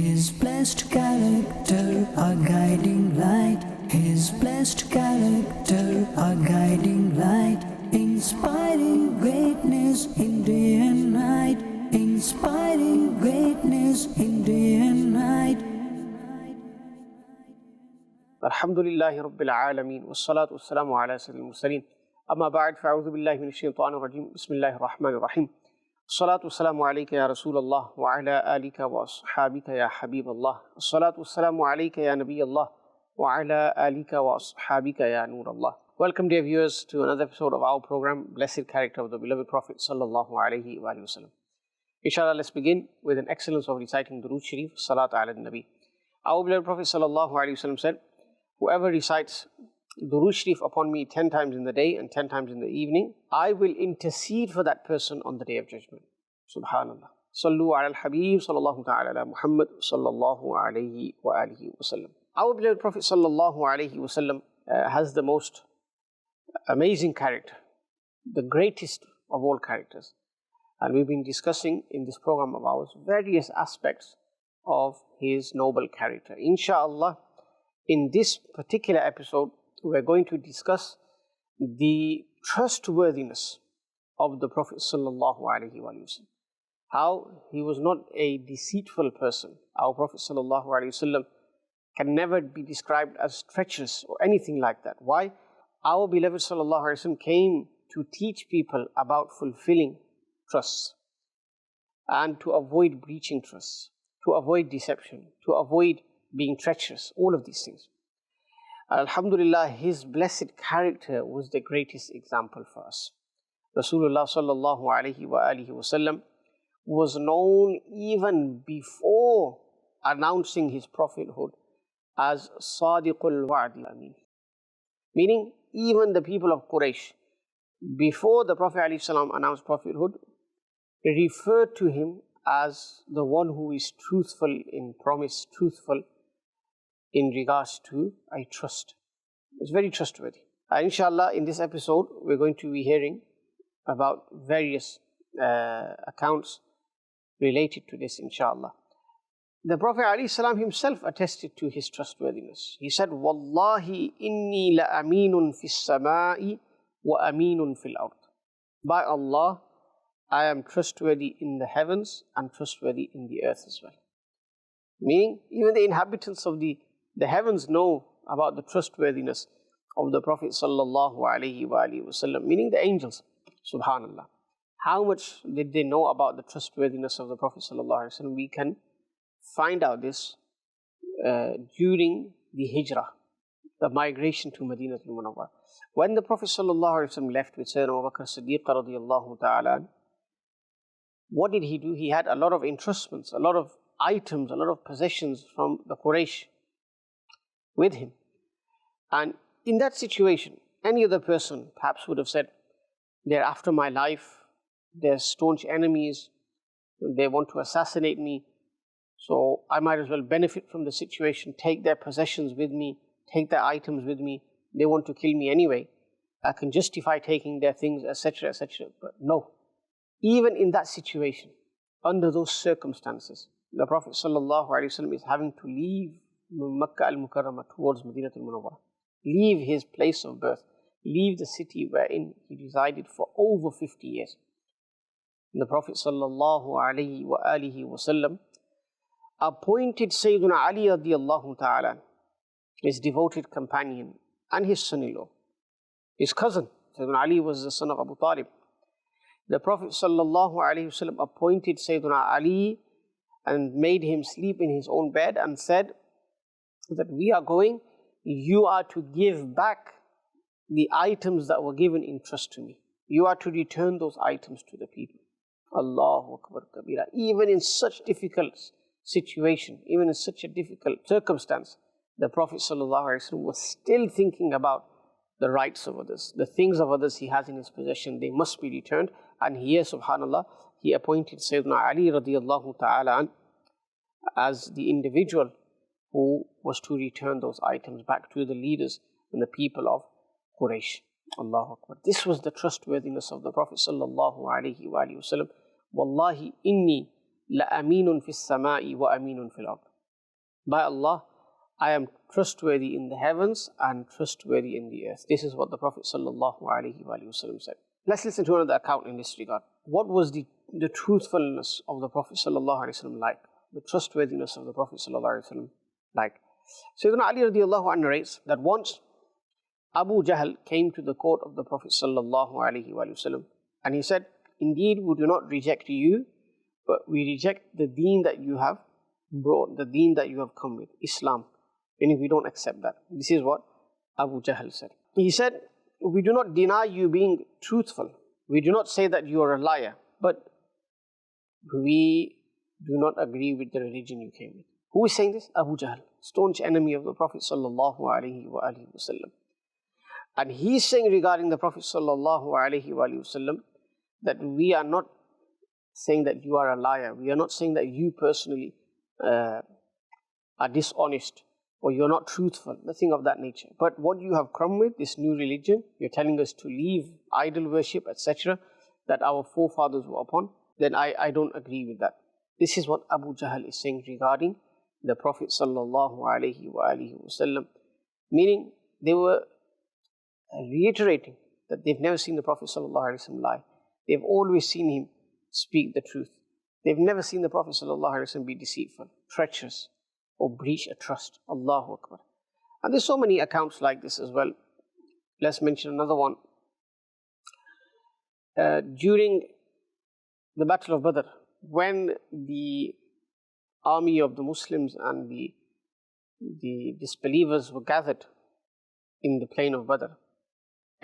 His blessed character, a guiding light. His blessed character, a guiding light. Inspiring greatness in day and night. Inspiring greatness in day and night. Alhamdulillahi Rabbil Alameen. Wassalatu wassalamu ala sayyidil mursaleen. Amma ba'd, fa'udhu billahi minash shaitanir rajim. Bismillahir rahmanir rahim. As-salatu wassalamu alayka ya Rasulallah wa ala alika wa ashabika ya Habiballah. As-salatu wassalamu alayka ya Nabiyallah wa ala alika wa ashabika ya Nurallah. Welcome, dear viewers, to another episode of our program, Blessed Character of the Beloved Prophet Sallallahu Alaihi Wasallam. Inshallah, let's begin with an excellence of reciting Durood Sharif, Salat ala Nabi. Our beloved Prophet Sallallahu Alaihi Wasallam said, whoever recites Durood Sharif upon me 10 times in the day and 10 times in the evening, I will intercede for that person on the Day of Judgment. Subhanallah. Sallu ala al-Habib sallallahu ta'ala ala Muhammad sallallahu alayhi wa alihi wa sallam. Our beloved Prophet Sallallahu Alaihi Wasallam has the most amazing character, the greatest of all characters. And we've been discussing in this program of ours various aspects of his noble character. Inshallah, in this particular episode, we're going to discuss the trustworthiness of the Prophet Sallallahu Alaihi Wasallam. How he was not a deceitful person. Our Prophet Sallallahu Alaihi Wasallam can never be described as treacherous or anything like that. Why? Our beloved Sallallahu Alaihi Wasallam came to teach people about fulfilling trusts and to avoid breaching trusts, to avoid deception, to avoid being treacherous, all of these things. Alhamdulillah, his blessed character was the greatest example for us. Rasulullah Sallallahu Alaihi Wasallam was known even before announcing his prophethood as Sadiqul Wa'd Amin. Meaning, even the people of Quraysh, before the Prophet ﷺ announced prophethood, referred to him as the one who is truthful in promise, truthful in regards to a trust. It's very trustworthy. Inshallah, in this episode, we're going to be hearing about various accounts related to this, inshallah. The Prophet ﷺ himself attested to his trustworthiness. He said, Wallahi inni la aminun fis sama'i wa aminun fil ard. By Allah, I am trustworthy in the heavens and trustworthy in the earth as well. Meaning, even the inhabitants of the heavens know about the trustworthiness of the Prophet Sallallahu Alaihi Wasallam, meaning the angels, subhanallah. How much did they know about the trustworthiness of the Prophet Sallallahu Alaihi Wasallam? We can find out this during the hijrah, the migration to Madinah al-Munawwar. When the Prophet Sallallahu Alaihi Wasallam left with Sayyidina Abu Bakr Siddiq radiyallahu ta'ala, what did he do? He had a lot of entrustments, a lot of items, a lot of possessions from the Quraysh with him. And in that situation, any other person perhaps would have said, they're after my life, they're staunch enemies, they want to assassinate me, so I might as well benefit from the situation, take their possessions with me, take their items with me. They want to kill me anyway. I can justify taking their things, etc., etc. But no. Even in that situation, under those circumstances, the Prophet ﷺ is having to leave Makkah al-Mukarramah towards Madinah al-Munawwar. Leave his place of birth. Leave the city wherein he resided for over 50 years. And the Prophet ﷺ appointed Sayyidina Ali radiyallahu ta'ala, his devoted companion and his son-in-law, his cousin. Sayyidina Ali was the son of Abu Talib. The Prophet ﷺ appointed Sayyidina Ali and made him sleep in his own bed and said that we are going, you are to give back the items that were given in trust to me. You are to return those items to the people. Allahu Akbar Kabira. Even in such difficult situation, even in such a difficult circumstance, the Prophet ﷺ was still thinking about the rights of others, the things of others he has in his possession, they must be returned. And here, subhanallah, he appointed Sayyidina Ali radiyallahu ta'ala as the individual who was to return those items back to the leaders and the people of Quraysh. Allahu Akbar. This was the trustworthiness of the Prophet sallallahu alaihi wasallam. Wallahi inni la aminun fis sama'i wa aminun fil ard. By Allah, I am trustworthy in the heavens and trustworthy in the earth. This is what the Prophet ﷺ said. Let's listen to another account in this regard. What was the truthfulness of the Prophet ﷺ like? The trustworthiness of the Prophet ﷺ like? Sayyidina Ali radiallahu anhu narrates that once Abu Jahl came to the court of the Prophet ﷺ and he said, indeed, we do not reject you, but we reject the deen that you have brought, the deen that you have come with, Islam. Meaning we don't accept that. This is what Abu Jahl said. He said, we do not deny you being truthful. We do not say that you are a liar, but we do not agree with the religion you came with. Who is saying this? Abu Jahl, staunch enemy of the Prophet ﷺ. And he's saying regarding the Prophet ﷺ that we are not saying that you are a liar. We are not saying that you personally are dishonest or you're not truthful, nothing of that nature. But what you have come with, this new religion, you're telling us to leave idol worship, etc., that our forefathers were upon, then I don't agree with that. This is what Abu Jahl is saying regarding the Prophet ﷺ. Meaning, they were reiterating that they've never seen the Prophet ﷺ lie. They've always seen him speak the truth. They've never seen the Prophet ﷺ be deceitful, treacherous, or breach a trust. Allahu Akbar. And there's so many accounts like this as well. Let's mention another one. During the Battle of Badr, when the army of the Muslims and the disbelievers were gathered in the plain of Badr,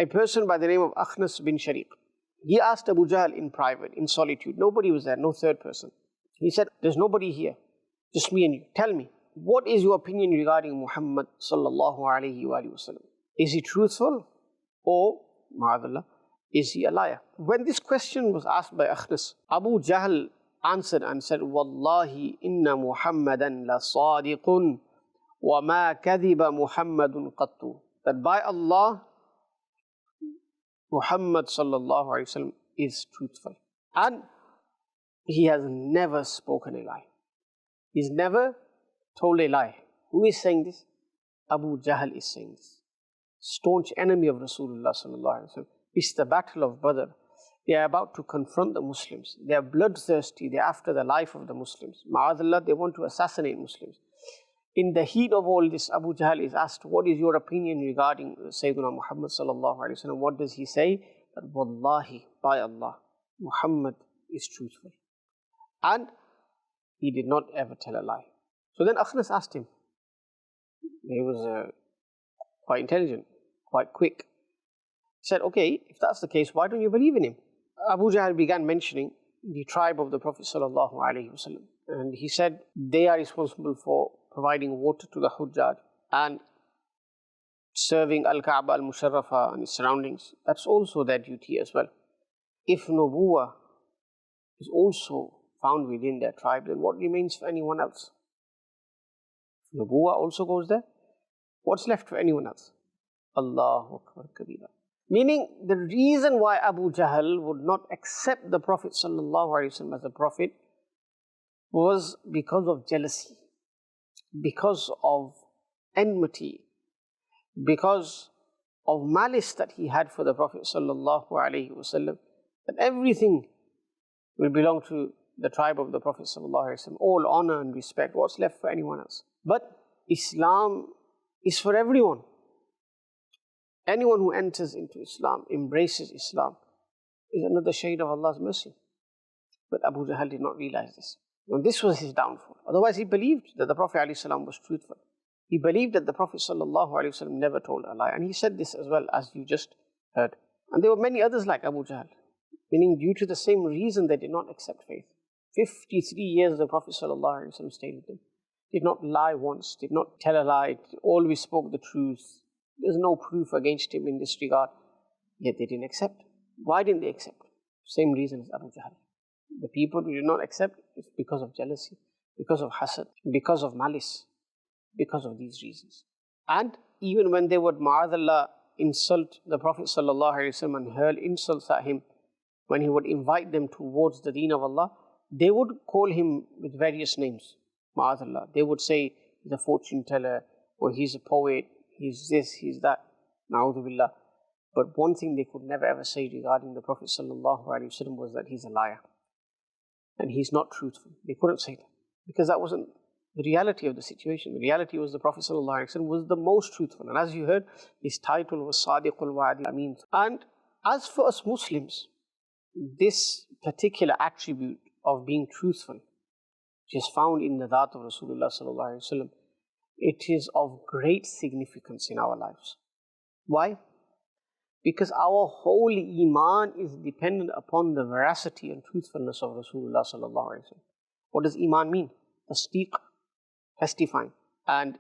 a person by the name of Akhnas bin Shariq, he asked Abu Jahl in private, in solitude. Nobody was there, no third person. He said, there's nobody here, just me and you. Tell me, what is your opinion regarding Muhammad sallallahu alayhi wa sallam? Is he truthful or, ma'adallah, is he a liar? When this question was asked by Akhnas, Abu Jahl answered and said, Wallahi inna Muhammadan la sadiqun wa ma kadhiba Muhammadun qattu. That by Allah, Muhammad sallallahu alayhi wa sallam is truthful. And he has never spoken a lie. He's never told a lie. Who is saying this? Abu Jahl is saying this. Staunch enemy of Rasulullah sallallahu alayhi wa sallam. It's the battle of Badr. They are about to confront the Muslims. They are bloodthirsty. They are after the life of the Muslims. Ma'adallah, they want to assassinate Muslims. In the heat of all this, Abu Jahl is asked, what is your opinion regarding Sayyidina Muhammad sallallahu alayhi wa sallam? What does he say? That Wallahi, by Allah, Muhammad is truthful. And he did not ever tell a lie. So then Akhnas asked him. He was quite intelligent, quite quick. He said, okay, if that's the case, why don't you believe in him? Abu Jahl began mentioning the tribe of the Prophet sallallahu alaihi wasallam, and he said they are responsible for providing water to the Hujjaj and serving Al-Kaaba al-Musharrafa and its surroundings. That's also their duty as well. If Nubuwah is also found within their tribe, then what remains for anyone else? If Nubuwah also goes there, what's left for anyone else? Allahu Akbar Kabira. Meaning, the reason why Abu Jahl would not accept the Prophet ﷺ as a prophet was because of jealousy, because of enmity, because of malice that he had for the Prophet ﷺ, that everything will belong to the tribe of the Prophet ﷺ, all honor and respect. What's left for anyone else? But Islam is for everyone. Anyone who enters into Islam, embraces Islam, is another shade of Allah's mercy. But Abu Jahl did not realize this. And this was his downfall. Otherwise, he believed that the Prophet ﷺ was truthful. He believed that the Prophet ﷺ never told a lie. And he said this as well, as you just heard. And there were many others like Abu Jahl, meaning due to the same reason they did not accept faith. 53 years the Prophet ﷺ stayed with them. Did not lie once, did not tell a lie, always spoke the truth. There's no proof against him in this regard. Yet they didn't accept. Why didn't they accept? Same reason as Abu Jahl. The people who did not accept is because of jealousy, because of hasad, because of malice, because of these reasons. And even when they would, ma'adallah, insult the Prophet ﷺ and hurl insults at him, when he would invite them towards the deen of Allah, they would call him with various names. Ma'adallah. They would say, he's a fortune teller, or he's a poet, he's this, he's that, na'udhu billah. But one thing they could never ever say regarding the Prophet ﷺ was that he's a liar and he's not truthful. They couldn't say that because that wasn't the reality of the situation. The reality was the Prophet ﷺ was the most truthful. And as you heard, his title was Sadiqul Wa'di Amin. And as for us Muslims, this particular attribute of being truthful, which is found in the Dhat of Rasulullah ﷺ, it is of great significance in our lives. Why? Because our whole Iman is dependent upon the veracity and truthfulness of Rasulullah ﷺ. What does Iman mean? Tasdeeq, testifying. And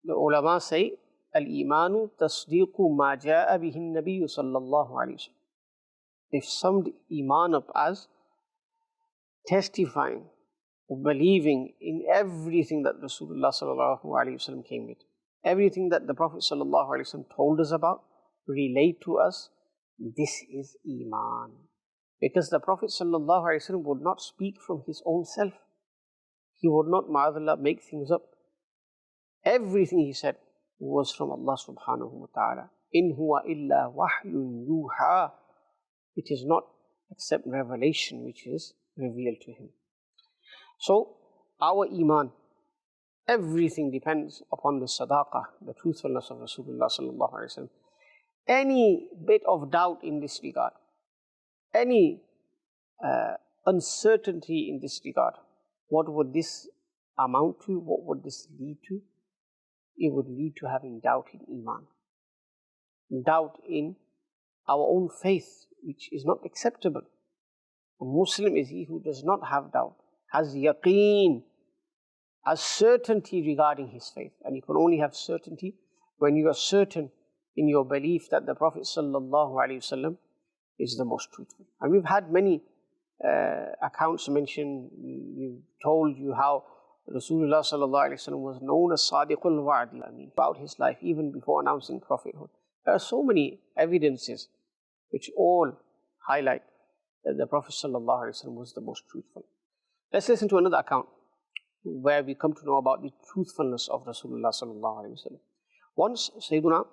the ulama say, Al-Imanu tasdeequ ma ja'a bihin nabiyyu sallallahu alayhi wa sallam. They've summed Iman up as testifying, believing in everything that Rasulullah sallallahu alayhi wa sallam came with. Everything that the Prophet sallallahu alayhi wa sallam told us about, relate to us, this is Iman. Because the Prophet sallallahu alayhi wa sallam would not speak from his own self. He would not, ma'adallah, make things up. Everything he said was from Allah subhanahu wa ta'ala. In huwa illa wahyun yuha. It is not except revelation which is revealed to him. So, our Iman, everything depends upon the sadaqah, the truthfulness of Rasulullah sallallahu alayhi wa sallam. Any bit of doubt in this regard, any uncertainty in this regard, what would this amount to? What would this lead to? It would lead to having doubt in Iman. Doubt in our own faith, which is not acceptable. A Muslim is he who does not have doubt, has yaqeen, has certainty regarding his faith. And you can only have certainty when you are certain in your belief that the Prophet ﷺ is the most truthful. And we've had many accounts mentioned. We've told you how Rasulullah ﷺ was known as Sadiqul Wa'di Amin throughout his life, even before announcing prophethood. There are so many evidences which all highlight that the Prophet ﷺ was the most truthful. Let's listen to another account where we come to know about the truthfulness of Rasulullah ﷺ. Once Sayyiduna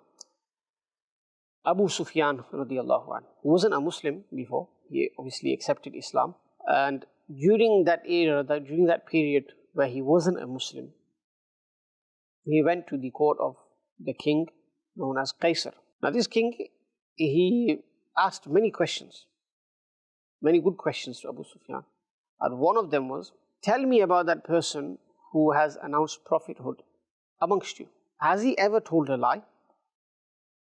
Abu Sufyan radiallahu anhu, who wasn't a Muslim before, he obviously accepted Islam, and during that era, during that period where he wasn't a Muslim, he went to the court of the king known as Qaisar. Now this king, he asked many questions, many good questions to Abu Sufyan. And one of them was, tell me about that person who has announced prophethood amongst you. Has he ever told a lie?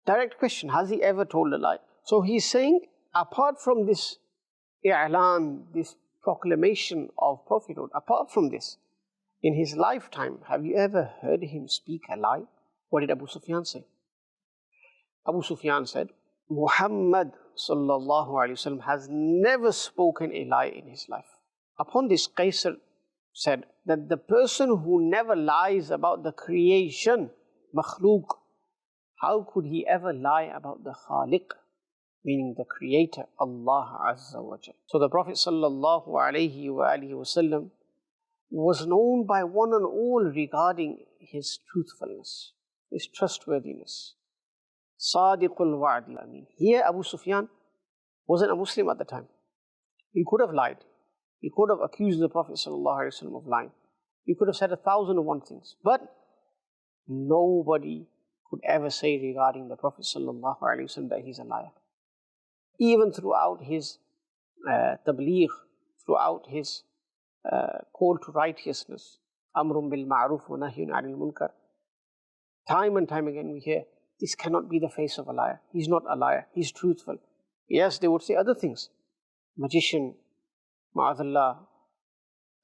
Direct question, has he ever told a lie? So he's saying, apart from this i'lan, this proclamation of prophethood, apart from this, in his lifetime, have you ever heard him speak a lie? What did Abu Sufyan say? Abu Sufyan said, Muhammad sallallahu alayhi wa sallam has never spoken a lie in his life. Upon this, Qaisar said that the person who never lies about the creation, makhlooq, how could he ever lie about the Khaliq, meaning the Creator, Allah Azza wa Jal? So the Prophet sallallahu alayhi wa sallam was known by one and all regarding his truthfulness, his trustworthiness. Sadiqul Wa'di Amin. Here Abu Sufyan wasn't a Muslim at the time. He could have lied. He could have accused the Prophet ﷺ of lying. He could have said 1,001 things. But nobody could ever say regarding the Prophet ﷺ that he's a liar. Even throughout his tabligh, throughout his call to righteousness, Amrun bil ma'ruf wa nahyun 'anil munkar, time and time again we hear, this cannot be the face of a liar. He's not a liar. He's truthful. Yes, they would say other things. Magician, ma'adallah.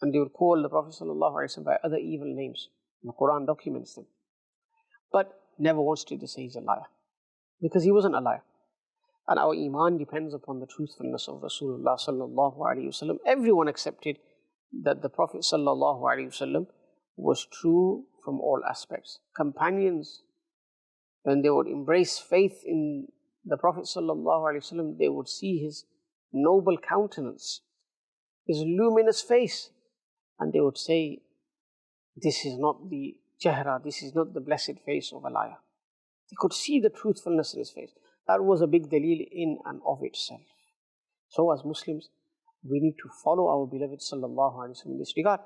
And they would call the Prophet ﷺ by other evil names. The Quran documents them. But never once did they say he's a liar. Because he wasn't a liar. And our Iman depends upon the truthfulness of Rasulullah sallallahu alayhi wa sallam. Everyone accepted that the Prophet sallallahu alayhi wa sallam was true from all aspects. Companions, when they would embrace faith in the Prophet sallallahu alayhi wa sallam, they would see his noble countenance, his luminous face, and they would say, this is not the chehra, this is not the blessed face of a liar. They could see the truthfulness in his face. That was a big dalil in and of itself. So as Muslims, we need to follow our beloved sallallahu alaihi wasallam in this regard.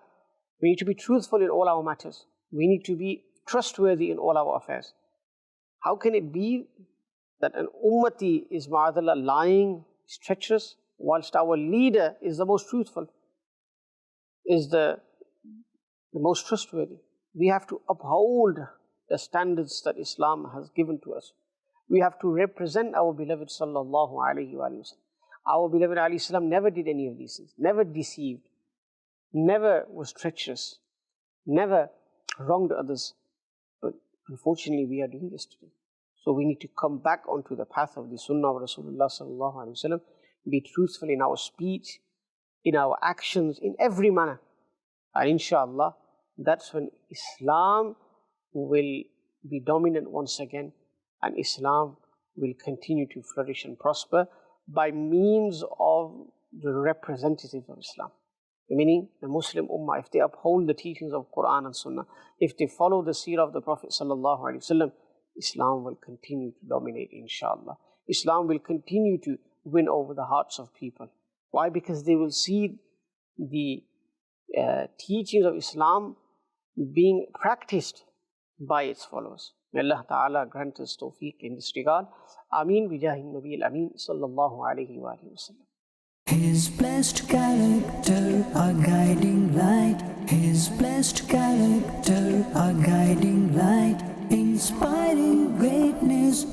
We need to be truthful in all our matters. We need to be trustworthy in all our affairs. How can it be that an ummati is ma'adallah lying, is treacherous, whilst our leader is the most truthful, is the most trustworthy? We have to uphold the standards that Islam has given to us. We have to represent our beloved sallallahu alaihi wasallam. Our beloved alayhi salam never did any of these things, never deceived, never was treacherous, never wronged others. But unfortunately, we are doing this today. So we need to come back onto the path of the Sunnah of Rasulullah sallallahu alaihi wasallam, be truthful in our speech, in our actions, in every manner. And inshallah, that's when Islam will be dominant once again, and Islam will continue to flourish and prosper by means of the representatives of Islam. Meaning the Muslim Ummah, if they uphold the teachings of Quran and Sunnah, if they follow the seerah of the Prophet ﷺ, Islam will continue to dominate, inshallah. Islam will continue to win over the hearts of people. Why? Because they will see the teachings of Islam being practiced by its followers. May Allah Ta'ala grant us tawfiq in this regard. Ameen bijahi Nabi al-Ameen sallallahu alayhi wa sallam. His blessed character, a guiding light. His blessed character, a guiding light. Inspiring greatness.